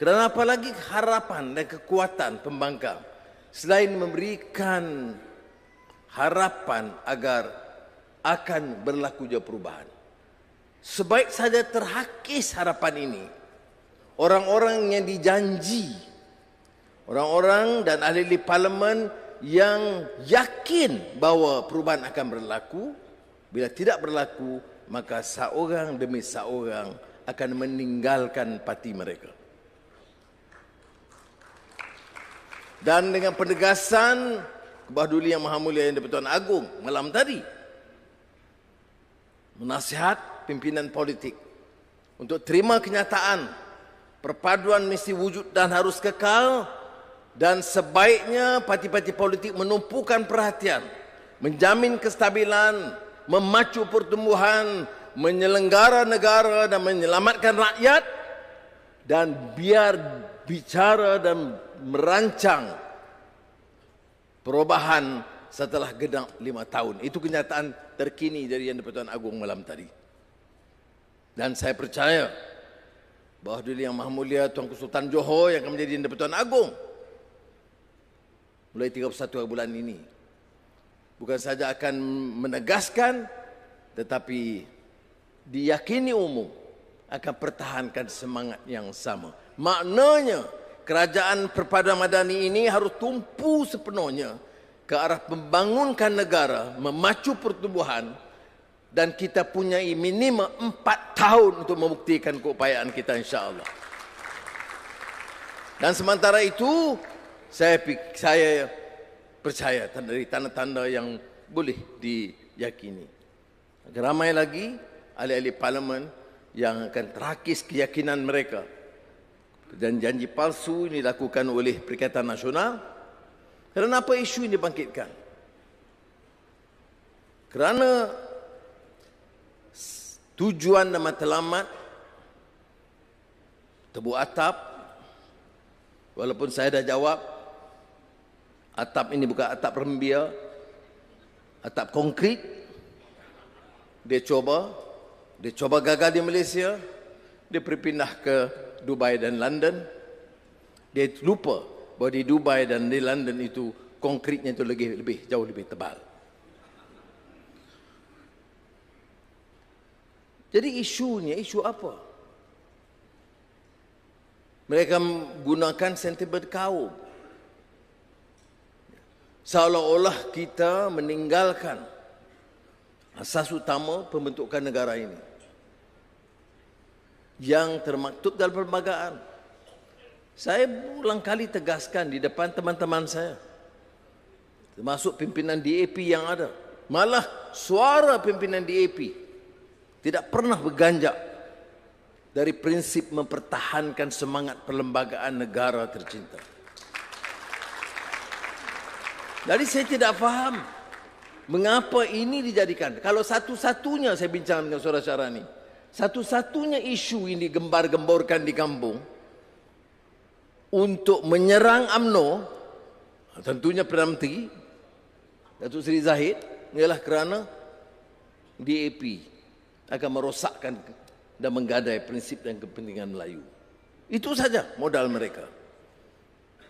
Kerana apalagi harapan dan kekuatan pembangkang selain memberikan harapan agar akan berlaku perubahan. Sebaik saja terhakis harapan ini, orang-orang yang dijanji, orang-orang dan ahli-ahli parlimen yang yakin bahawa perubahan akan berlaku, bila tidak berlaku, maka seorang demi seorang akan meninggalkan parti mereka. Dan dengan penegasan Kebahaduli Yang Maha Mulia Yang di-Pertuan Agong malam tadi, menasihat pimpinan politik untuk terima kenyataan perpaduan mesti wujud dan harus kekal, dan sebaiknya parti-parti politik menumpukan perhatian, menjamin kestabilan, memacu pertumbuhan, menyelenggara negara dan menyelamatkan rakyat, dan biar bicara dan merancang perubahan setelah genap 5 tahun. Itu kenyataan terkini dari Yang di-Pertuan Agong malam tadi. Dan saya percaya Kebahaduli Yang Maha Mulia Tuanku Sultan Johor yang akan menjadi Yang di-Pertuan Agong mulai 31 bulan ini bukan saja akan menegaskan, tetapi diyakini umum akan pertahankan semangat yang sama. Maknanya kerajaan perpaduan madani ini harus tumpu sepenuhnya ke arah membangunkan negara, memacu pertumbuhan, dan kita punya minimum 4 tahun untuk membuktikan keupayaan kita, insya-Allah. Dan sementara itu, saya percaya dari tanda-tanda yang boleh diyakini. Ramai lagi ahli-ahli parlimen yang akan terhakis keyakinan mereka. Dan janji palsu ini dilakukan oleh Perikatan Nasional. Kerana apa isu ini dibangkitkan? Kerana tujuan dan matlamat tebuk atap, walaupun saya dah jawab, atap ini bukan atap rembia, atap konkrit. Dia coba gagal di Malaysia, dia berpindah ke Dubai dan London. Dia lupa bahawa di Dubai dan di London itu konkritnya itu jauh lebih tebal. Jadi isunya isu apa? Mereka menggunakan sentimen kaum, seolah-olah kita meninggalkan asas utama pembentukan negara ini yang termaktub dalam perlembagaan. Saya berulang kali tegaskan di depan teman-teman saya, termasuk pimpinan DAP yang ada. Malah suara pimpinan DAP tidak pernah berganjak dari prinsip mempertahankan semangat perlembagaan negara tercinta. Jadi saya tidak faham mengapa ini dijadikan. Kalau satu-satunya, saya bincang dengan saudara Syarani, satu-satunya isu ini gembar-gemborkan di kampung untuk menyerang UMNO, tentunya Perdana Menteri Datuk Seri Zahid, ialah kerana DAP akan merosakkan dan menggadai prinsip dan kepentingan Melayu. Itu saja modal mereka.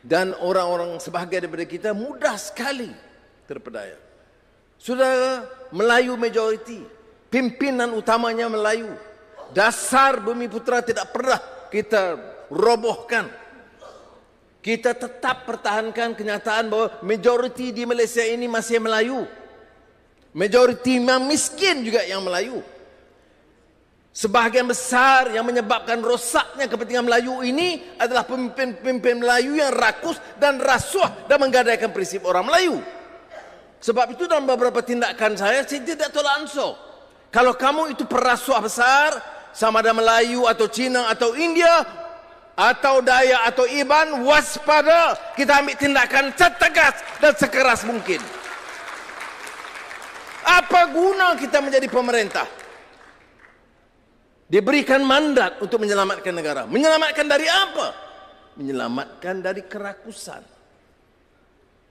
Dan orang-orang sebahagian daripada kita mudah sekali terpedaya. Sudah Melayu majoriti, pimpinan utamanya Melayu. Dasar Bumi Putera tidak pernah kita robohkan. Kita tetap pertahankan kenyataan bahawa majoriti di Malaysia ini masih Melayu. Majoriti yang miskin juga yang Melayu. Sebahagian besar yang menyebabkan rosaknya kepentingan Melayu ini adalah pemimpin-pemimpin Melayu yang rakus dan rasuah dan menggadaikan prinsip orang Melayu. Sebab itu dalam beberapa tindakan saya tidak tolak ansur. Kalau kamu itu perasuah besar, sama ada Melayu atau Cina atau India, atau Dayak atau Iban, waspada, kita ambil tindakan setegas dan sekeras mungkin. Apa guna kita menjadi pemerintah? Diberikan mandat untuk menyelamatkan negara. Menyelamatkan dari apa? Menyelamatkan dari kerakusan.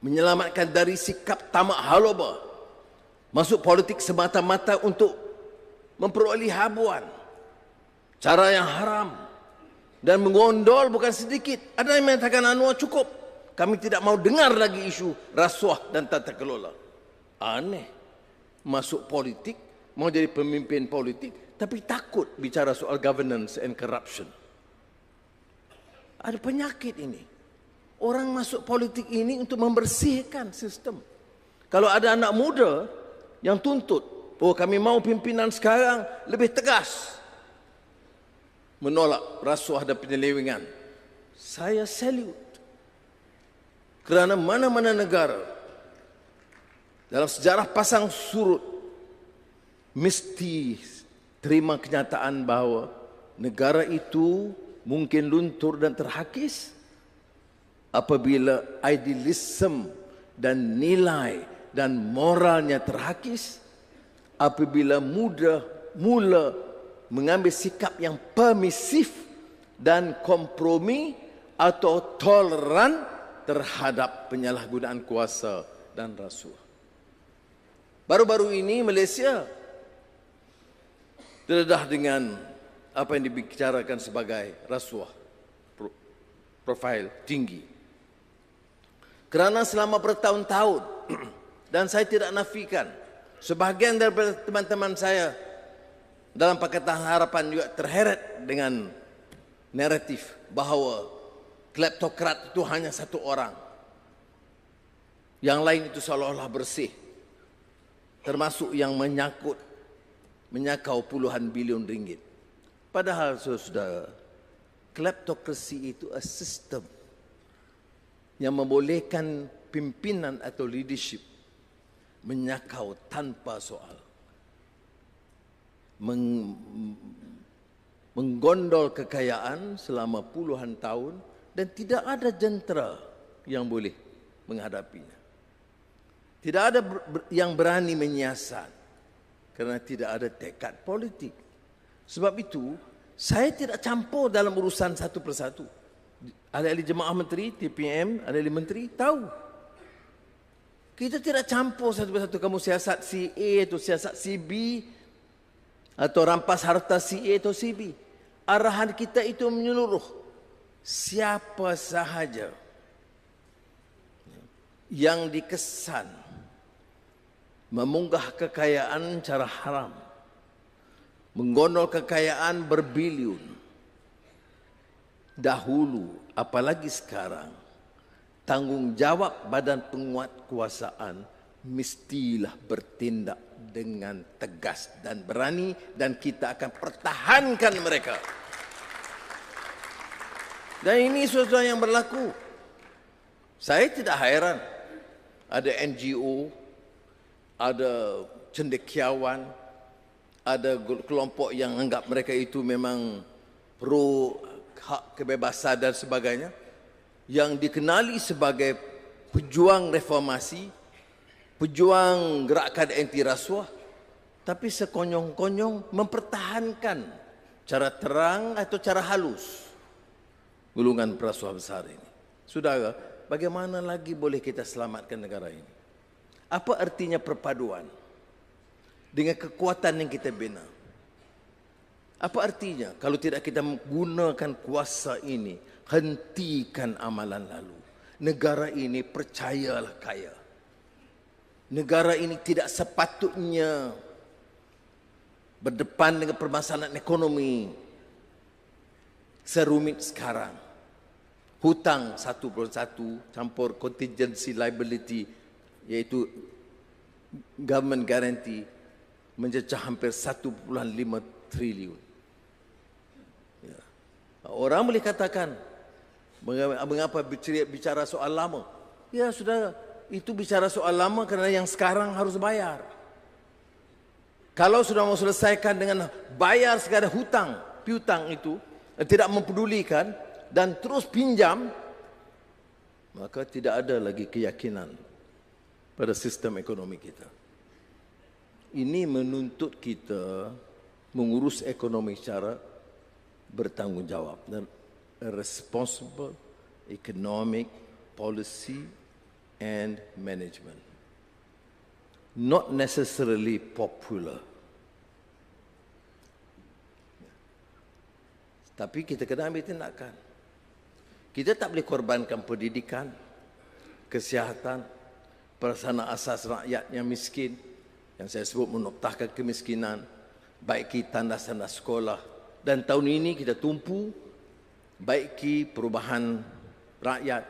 Menyelamatkan dari sikap tamak haloba. Masuk politik semata-mata untuk memperoleh habuan. Cara yang haram. Dan mengondol bukan sedikit. Ada yang mengatakan Anwar cukup. Kami tidak mau dengar lagi isu rasuah dan tata kelola. Aneh. Masuk politik, mau jadi pemimpin politik, tapi takut bicara soal governance and corruption. Ada penyakit ini. Orang masuk politik ini untuk membersihkan sistem. Kalau ada anak muda yang tuntut, oh kami mau pimpinan sekarang lebih tegas menolak rasuah dan penyelewengan, saya salute. Kerana mana-mana negara dalam sejarah pasang surut mesti terima kenyataan bahawa negara itu mungkin luntur dan terhakis apabila idealisme dan nilai dan moralnya terhakis, apabila mula mengambil sikap yang permisif dan kompromi atau toleran terhadap penyalahgunaan kuasa dan rasuah. Baru-baru ini Malaysia terdedah dengan apa yang dibicarakan sebagai rasuah profil tinggi. Kerana selama bertahun-tahun, dan saya tidak nafikan, sebahagian daripada teman-teman saya dalam Pakatan Harapan juga terheret dengan naratif bahawa kleptokrat itu hanya satu orang. Yang lain itu seolah-olah bersih. Termasuk yang menyakau puluhan bilion ringgit. Padahal saudara, kleptokrasi itu a system yang membolehkan pimpinan atau leadership menyakau tanpa soal. Menggondol kekayaan selama puluhan tahun dan tidak ada jentera yang boleh menghadapinya. Tidak ada yang berani menyiasat kerana tidak ada tekad politik. Sebab itu, saya tidak campur dalam urusan satu persatu. Ahli-ahli jemaah menteri, TPM, ahli-ahli menteri tahu. Kita tidak campur satu persatu. Kamu siasat si A atau siasat si B, atau rampas harta si A atau si B. Arahan kita itu menyeluruh. Siapa sahaja yang dikesan memunggah kekayaan cara haram, menggondol kekayaan berbilion, dahulu apalagi sekarang, tanggungjawab badan penguatkuasaan mestilah bertindak dengan tegas dan berani, dan kita akan pertahankan mereka. Dan ini sesuatu yang berlaku. Saya tidak heran ada NGO, ada cendekiawan, ada kelompok yang anggap mereka itu memang pro hak kebebasan dan sebagainya, yang dikenali sebagai pejuang reformasi, pejuang gerakan anti rasuah, tapi sekonyong-konyong mempertahankan cara terang atau cara halus golongan perasuah besar ini. Saudara, bagaimana lagi boleh kita selamatkan negara ini? Apa artinya perpaduan dengan kekuatan yang kita bina? Apa artinya kalau tidak kita menggunakan kuasa ini, hentikan amalan lalu? Negara ini percayalah kaya. Negara ini tidak sepatutnya berdepan dengan permasalahan ekonomi serumit sekarang. Hutang 1+1 campur contingency liability, iaitu government guarantee, mencecah hampir 1.5 triliun. Ya. Orang boleh katakan, mengapa bicara soal lama? Ya sudah, itu bicara soal lama kerana yang sekarang harus bayar. Kalau sudah mau selesaikan dengan bayar segala hutang, piutang itu, tidak mempedulikan dan terus pinjam, maka tidak ada lagi keyakinan pada sistem ekonomi kita. Ini menuntut kita mengurus ekonomi secara bertanggungjawab dan responsible economic policy and management. Not necessarily popular. Tapi kita kena ambil tindakan. Kita tak boleh korbankan pendidikan, kesihatan, perasaan asas rakyat yang miskin, yang saya sebut menoktahkan kemiskinan, baiki tandas-tandas sekolah. Dan tahun ini kita tumpu baiki perubahan rakyat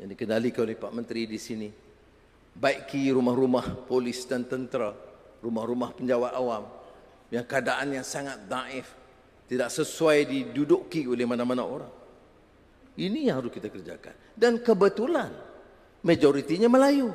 yang dikendalikan oleh Pak Menteri di sini. Baiki rumah-rumah polis dan tentera, rumah-rumah penjawat awam yang keadaannya sangat daif, tidak sesuai diduduki oleh mana-mana orang. Ini yang harus kita kerjakan. Dan kebetulan majoritinya Melayu.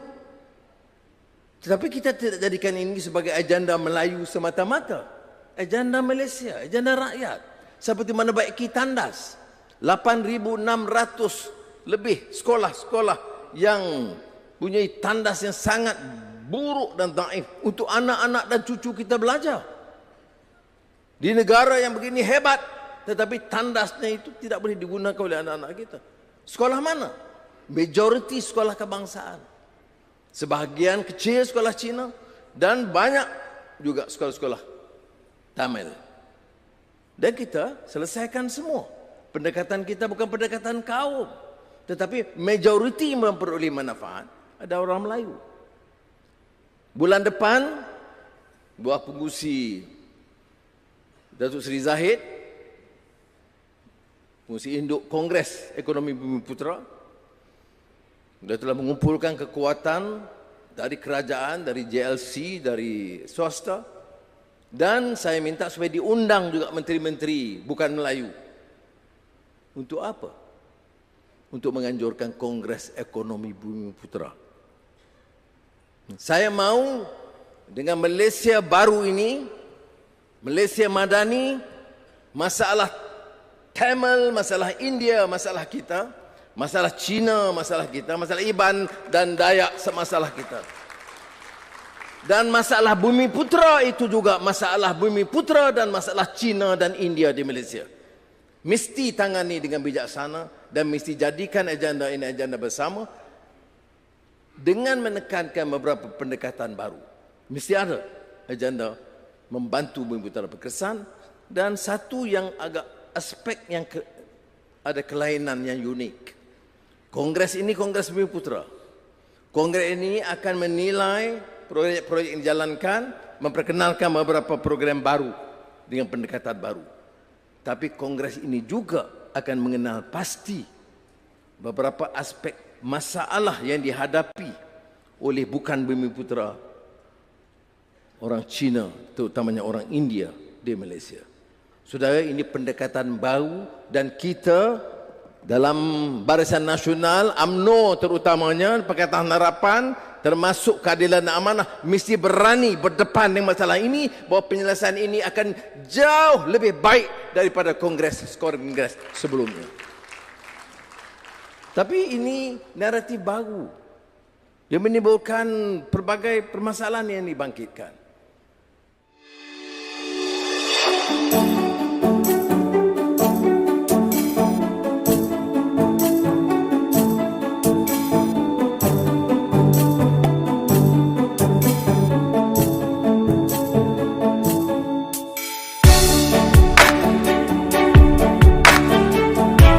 Tetapi kita tidak jadikan ini sebagai agenda Melayu semata-mata. Agenda Malaysia, agenda rakyat. Seperti mana baiki tandas. 8,600 lebih sekolah-sekolah yang punya tandas yang sangat buruk dan daif untuk anak-anak dan cucu kita belajar. Di negara yang begini hebat, tetapi tandasnya itu tidak boleh digunakan oleh anak-anak kita. Sekolah mana? Majoriti sekolah kebangsaan. Sebahagian kecil sekolah Cina dan banyak juga sekolah-sekolah Tamil. Dan kita selesaikan semua. Pendekatan kita bukan pendekatan kaum, tetapi majoriti memperoleh manfaat ada orang Melayu. Bulan depan, buah pengusi Datuk Seri Zahid, pengusi induk Kongres Ekonomi Bumiputera, dia telah mengumpulkan kekuatan dari kerajaan, dari JLC, dari swasta, dan saya minta supaya diundang juga menteri-menteri bukan Melayu. Untuk apa? Untuk menganjurkan Kongres Ekonomi Bumiputera. Saya mau dengan Malaysia baru ini, Malaysia Madani, masalah Tamil, masalah India, masalah kita, masalah Cina, masalah kita, masalah Iban dan Dayak, masalah kita. Dan masalah Bumiputera itu juga masalah Bumiputera dan masalah Cina dan India di Malaysia. Mesti tangani dengan bijaksana dan mesti jadikan agenda ini agenda bersama dengan menekankan beberapa pendekatan baru. Mesti ada agenda membantu Bumiputera berkesan dan satu yang agak aspek yang ada kelainan yang unik. Kongres ini Kongres Bumiputera. Kongres ini akan menilai proyek-proyek yang dijalankan, memperkenalkan beberapa program baru dengan pendekatan baru. Tapi kongres ini juga akan mengenal pasti beberapa aspek masalah yang dihadapi oleh bukan Bumiputera, orang Cina, terutamanya orang India di Malaysia. Saudara, ini pendekatan baru dan kita dalam Barisan Nasional, UMNO terutamanya, Pakatan Harapan, termasuk Keadilan dan Amanah, mesti berani berdepan dengan masalah ini, bahawa penyelesaian ini akan jauh lebih baik daripada kongres sebelumnya. Tapi ini naratif baru yang menimbulkan pelbagai permasalahan yang dibangkitkan.